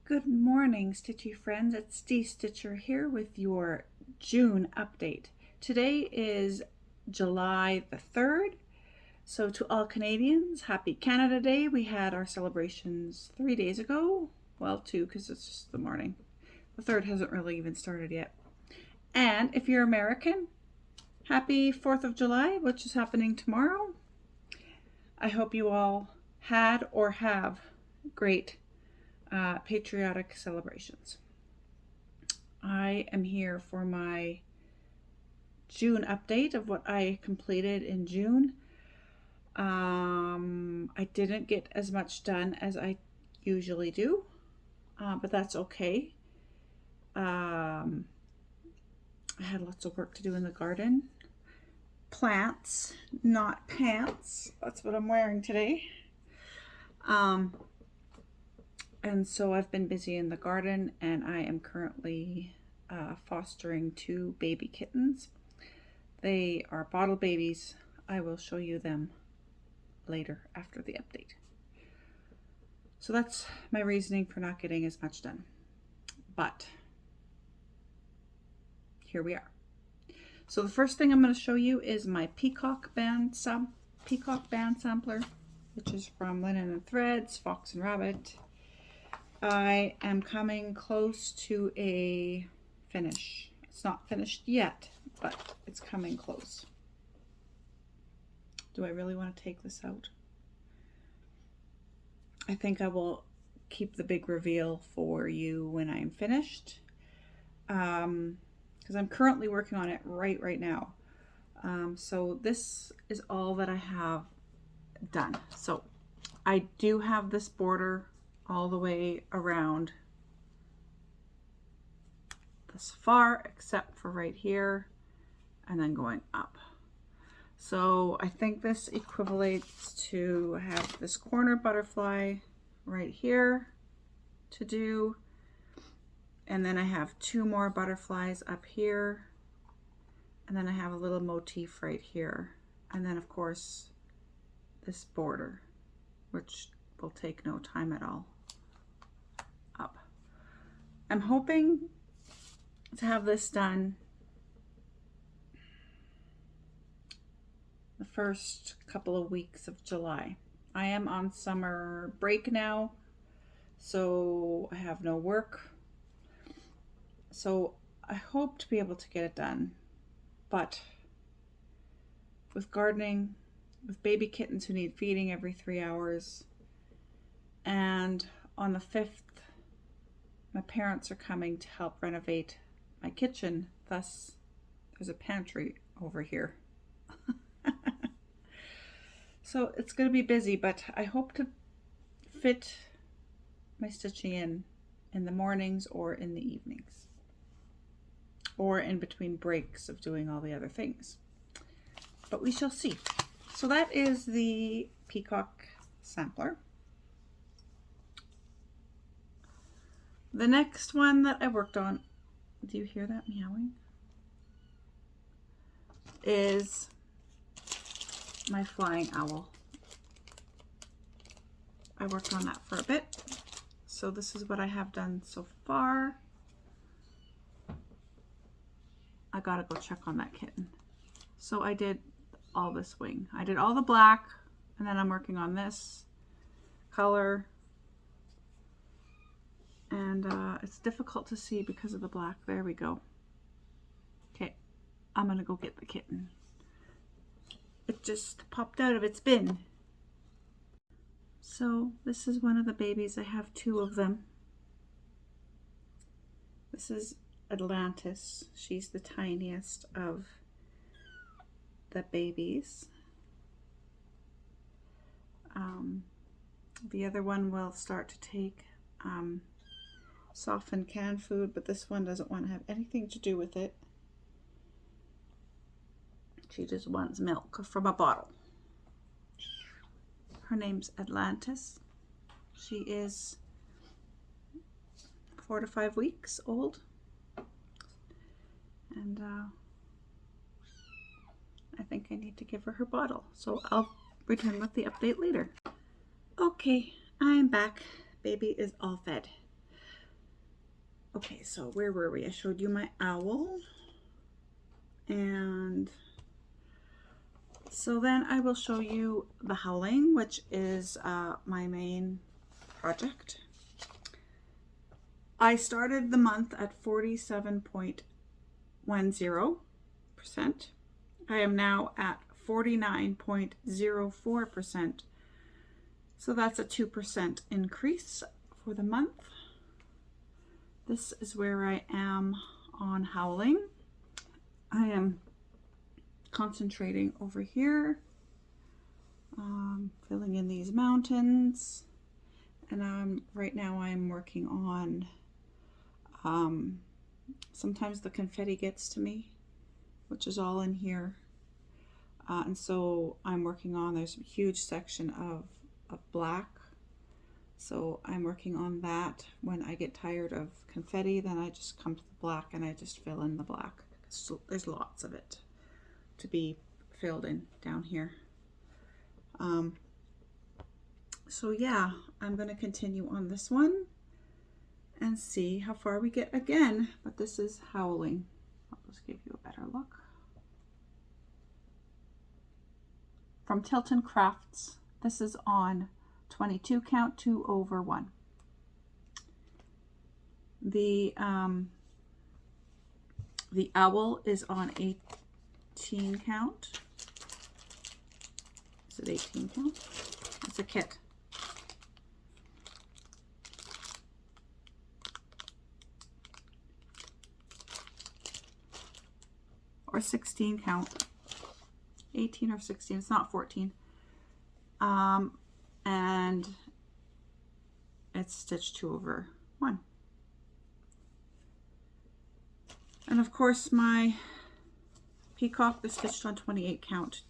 Good morning, Stitchy friends. It's Dee Stitcher here with your June update. Today is July the 3rd. So to all Canadians, happy Canada Day. We had our celebrations 3 days ago. Well, 2 because it's just the morning. The 3rd hasn't really even started yet. And if you're American, happy 4th of July, which is happening tomorrow. I hope you all had or have great patriotic celebrations. I am here for my June update of what I completed in June. I didn't get as much done as I usually do, but that's okay. I had lots of work to do in the garden. Plants, not pants. That's what I'm wearing today. And so I've been busy in the garden, and I am currently fostering 2 baby kittens. They are bottle babies. I will show you them later after the update. So that's my reasoning for not getting as much done. But here we are. So the first thing I'm going to show you is my Peacock Band sampler, which is from Linen and Threads, Fox and Rabbit. I am coming close to a finish. It's not finished yet, but it's coming close. Do I really want to take this out? I think I will keep the big reveal for you when I'm finished, because I'm currently working on it right now. So this is all that I have done. So I do have this border all the way around this far, except for right here, and then going up. So I think this equivalates to have this corner butterfly right here to do, and then I have 2 more butterflies up here, and then I have a little motif right here, and then of course this border, which will take no time at all. Up. I'm hoping to have this done the first couple of weeks of July. I am on summer break now, so I have no work. So I hope to be able to get it done, but with gardening, with baby kittens who need feeding every 3 hours, and on the 5th, my parents are coming to help renovate my kitchen. Thus, there's a pantry over here. So it's going to be busy, but I hope to fit my stitching in the mornings or in the evenings, or in between breaks of doing all the other things. But we shall see. So that is the Peacock sampler. The next one that I worked on, do you hear that meowing? Is my flying owl. I worked on that for a bit. So this is what I have done so far. I gotta go check on that kitten. So I did all this wing. I did all the black, and then I'm working on this color. And it's difficult to see because of the black. There we go. Okay, I'm gonna go get the kitten. It just popped out of its bin. So this is one of the babies. I have 2 of them. This is Atlantis. She's the tiniest of the babies. The other one will start to take softened canned food, but this one doesn't want to have anything to do with it. She just wants milk from a bottle. Her name's Atlantis. She is 4 to 5 weeks old, and I think I need to give her her bottle, so I'll return with the update later. Okay, I'm back. Baby is all fed. Okay, so where were we? I showed you my owl. And so then I will show you the howling, which is my main project. I started the month at 47.10%. I am now at 49.04%. So that's a 2% increase for the month. This is where I am on howling. I am concentrating over here, filling in these mountains, and right now I'm working on, sometimes the confetti gets to me, which is all in here, and so I'm working on, there's a huge section of black, so I'm working on that. When I get tired of confetti, then I just come to the black and I just fill in the black. So there's lots of it to be filled in down here. So yeah, I'm going to continue on this one and see how far we get again, but this is howling. I'll just give you a better look. From Tilton Crafts, this is on 22 count, 2 over 1. The owl is on 18 count. Is it 18 count? It's a kit. Or 16 count. 18 or 16, it's not 14. And it's stitched 2 over 1. And of course my peacock is stitched on 28 count.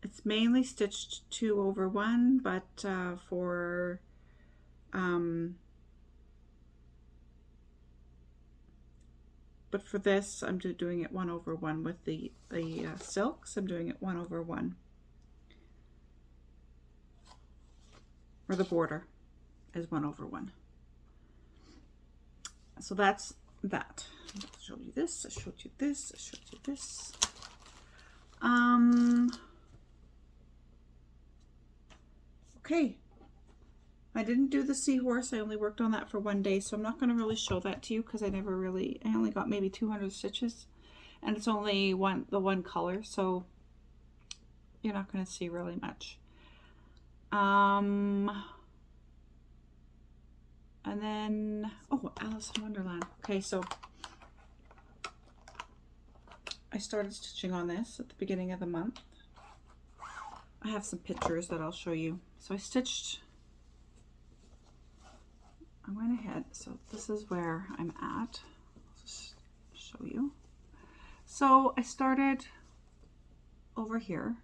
It's mainly stitched 2 over 1, but for this I'm doing it 1 over 1 with the silks. I'm doing it 1 over 1. Or the border is 1 over 1. So that's that. I'll show you this. I showed you this. I showed you this. Okay. I didn't do the seahorse. I only worked on that for 1 day, so I'm not going to really show that to you because I only got maybe 200 stitches, and it's only the one color, so you're not going to see really much. And then, oh, Alice in Wonderland. Okay, so I started stitching on this at the beginning of the month. I have some pictures that I'll show you. So I went ahead, so this is where I'm at. I'll just show you. So I started over here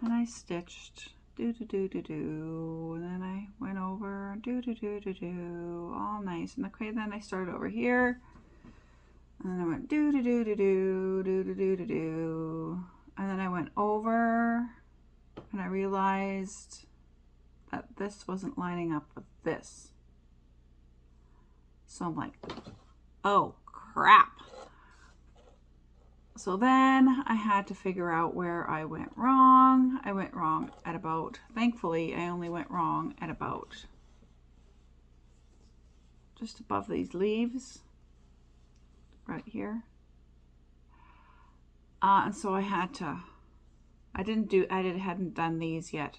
and I stitched and then I went over all nice, and okay, then I started over here and then I went and then I went over and I realized that this wasn't lining up with this, so I'm like, oh crap. So then I had to figure out where I went wrong. I went wrong at about, thankfully I only went wrong at about just above these leaves right here. And so I had to, hadn't done these yet.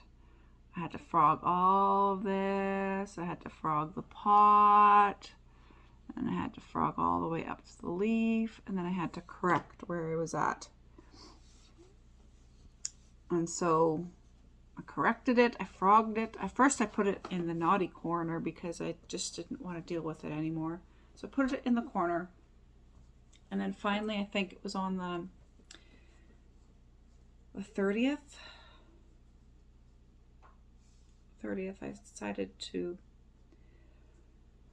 I had to frog all of this. I had to frog the pot. And I had to frog all the way up to the leaf, and then I had to correct where I was at. And so I corrected it, I frogged it. At first I put it in the naughty corner because I just didn't want to deal with it anymore. So I put it in the corner. And then finally, I think it was on the 30th, I decided to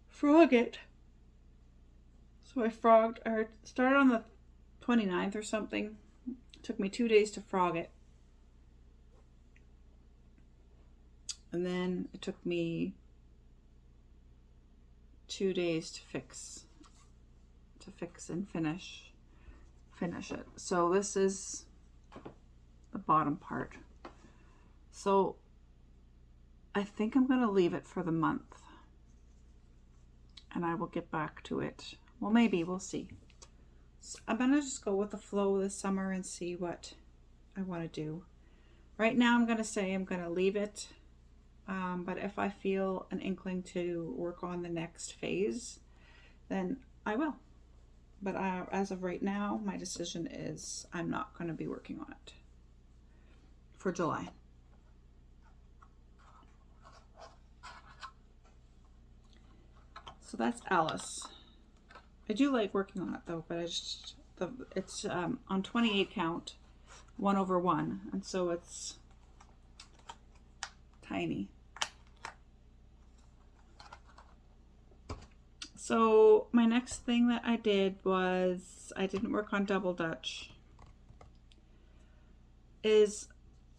frog it. So I started on the 29th or something. It took me 2 days to frog it. And then it took me 2 days to fix and finish it. So this is the bottom part. So I think I'm going to leave it for the month, and I will get back to it. Well, maybe, we'll see. So I'm going to just go with the flow this summer and see what I want to do. Right now I'm going to say I'm going to leave it, but if I feel an inkling to work on the next phase, then I will. But as of right now, my decision is I'm not going to be working on it for July. So that's Alice. I do like working on it though, but it's on 28 count, 1/1, and so it's tiny. So my next thing that I did was, I didn't work on double Dutch, is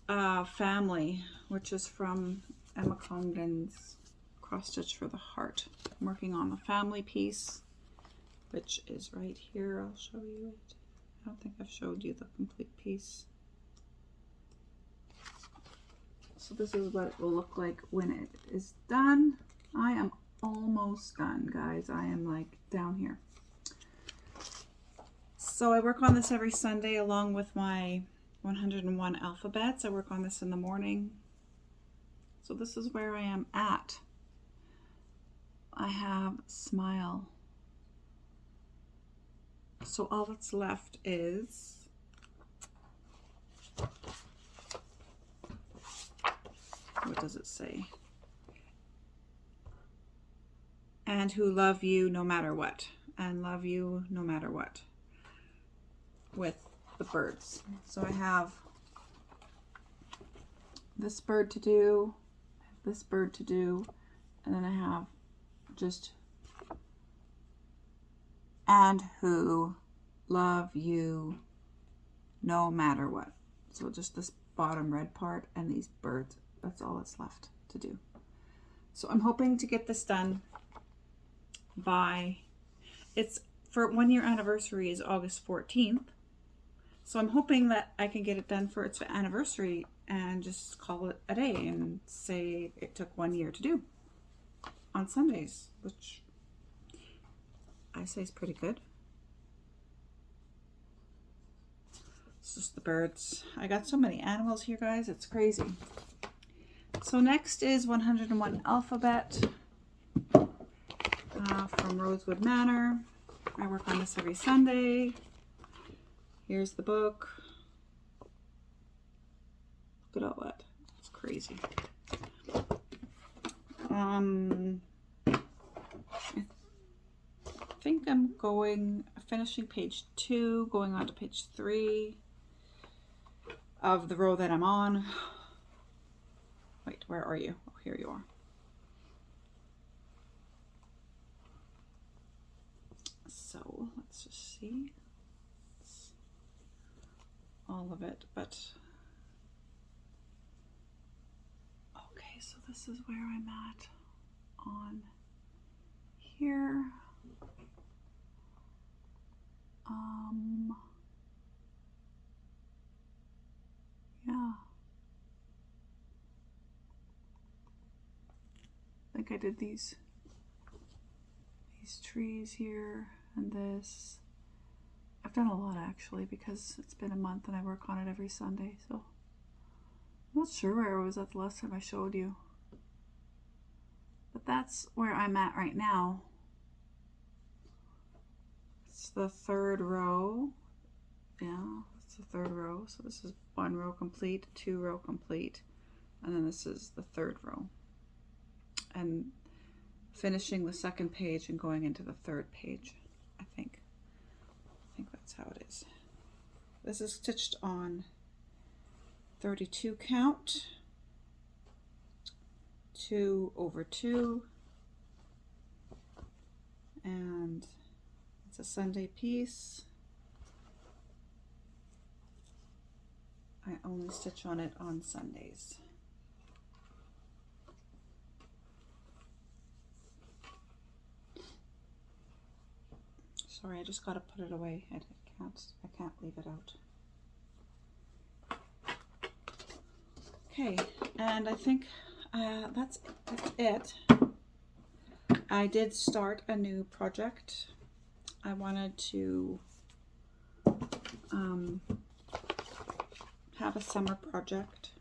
Family, which is from Emma Congdon's Cross Stitch for the Heart. I'm working on the Family piece, which is right here. I'll show you it. I don't think I've showed you the complete piece. So this is what it will look like when it is done. I am almost done, guys. I am like down here. So I work on this every Sunday along with my 101 alphabets. I work on this in the morning. So this is where I am at. I have Smile. So all that's left is what does it say? And who love you no matter what. And love you no matter what. With the birds. So I have this bird to do, this bird to do, and then I have just and who love you no matter what. So just this bottom red part and these birds. That's all that's left to do. So I'm hoping to get this done by, it's for 1 year anniversary is August 14th. So I'm hoping that I can get it done for its anniversary and just call it a day and say it took 1 year to do on Sundays, which I say is pretty good. It's just the birds. I got so many animals here, guys. It's crazy. So next is 101 Alphabet from Rosewood Manor. I work on this every Sunday. Here's the book. Look at all that. It's crazy. I think I'm finishing page 2, going on to page 3 of the row that I'm on. Wait, where are you? Oh, here you are. So let's just see. It's all of it, but okay, so this is where I'm at on here. Yeah. I think I did these trees here and this. I've done a lot actually because it's been a month and I work on it every Sunday, so I'm not sure where I was at the last time I showed you. But that's where I'm at right now. It's the third row. Yeah, it's the third row. So this is 1 row complete, 2 row complete, and then this is the third row. And finishing the second page and going into the third page, I think. I think that's how it is. This is stitched on 32 count, 2/2, and it's a Sunday piece. I only stitch on it on Sundays. Sorry, I just got to put it away. I can't leave it out. Okay, and I think that's it. I did start a new project. I wanted to have a summer project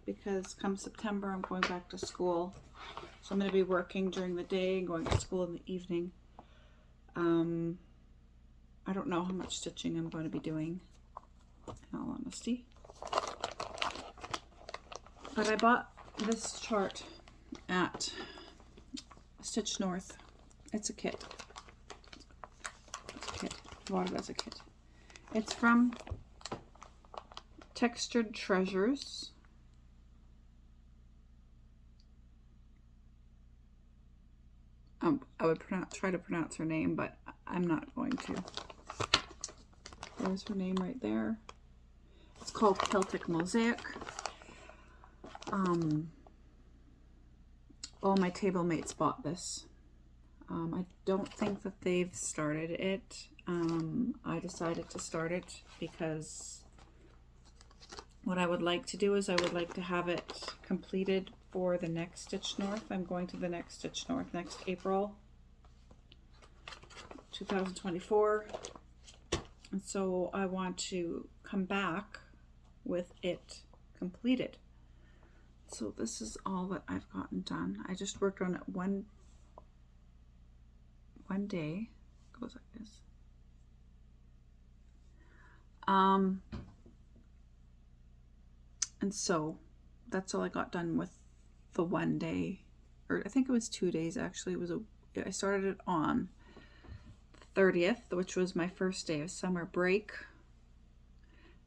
because come September I'm going back to school. So I'm going to be working during the day and going to school in the evening. I don't know how much stitching I'm going to be doing, in all honesty. But I bought this chart at Stitch North. It's a kit. It's a kit. I bought it as a kit. It's from Textured Treasures. I would try to pronounce her name, but I'm not going to. There's her name right there. It's called Celtic Mosaic. All my table mates bought this. I don't think that they've started it. I decided to start it because what I would like to do is I would like to have it completed for the next Stitch North. I'm going to the next Stitch North next April 2024. And so I want to come back with it completed. So this is all that I've gotten done. I just worked on it one day. It goes like this. And so that's all I got done with the one day, or I think it was 2 days actually. I started it on the 30th, which was my first day of summer break.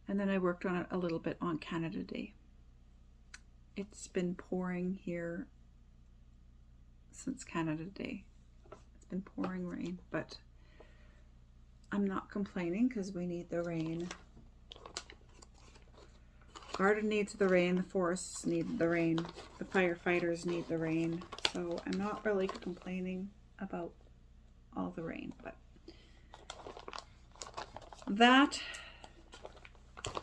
And then I worked on it a little bit on Canada Day. It's been pouring here since Canada Day. It's been pouring rain, but I'm not complaining because we need the rain. Garden needs the rain, the forests need the rain, the firefighters need the rain. So I'm not really complaining about all the rain, but that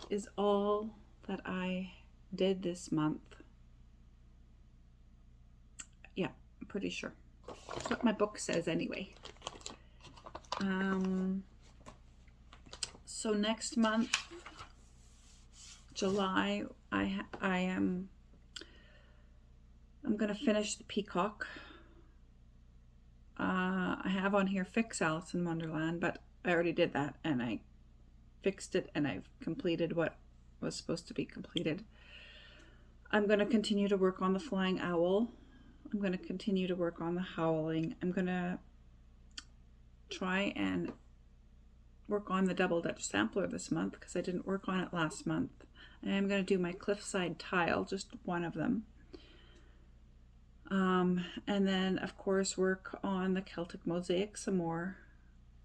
is all that I did this month. Yeah, I'm pretty sure. That's what my book says anyway. So next month, July, I'm gonna finish the Peacock. I have on here Fix Alice in Wonderland, but I already did that and I fixed it and I've completed what was supposed to be completed. I'm gonna continue to work on the Flying Owl. I'm gonna continue to work on the Howling. I'm gonna try and work on the Double Dutch Sampler this month because I didn't work on it last month. And I'm going to do my cliffside tile, just one of them. And then, of course, work on the Celtic Mosaic some more,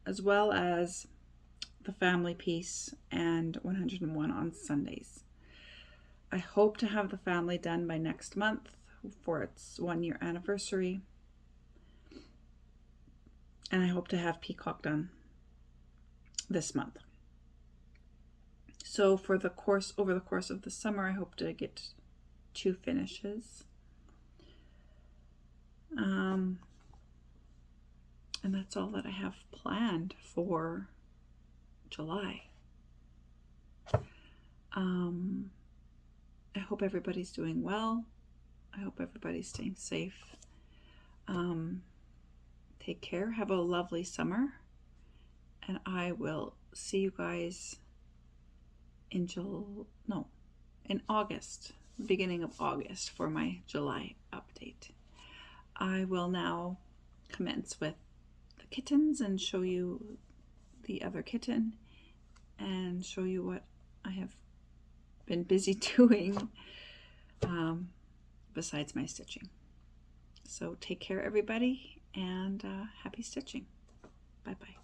as well as the family piece and 101 on Sundays. I hope to have the family done by next month for its 1-year anniversary. And I hope to have Peacock done this month. So over the course of the summer, I hope to get 2 finishes. And that's all that I have planned for July. I hope everybody's doing well. I hope everybody's staying safe. Take care. Have a lovely summer. And I will see you guys in August, beginning of August, for my July update. I will now commence with the kittens and show you the other kitten and show you what I have been busy doing besides my stitching. So take care, everybody, and happy stitching. Bye-bye.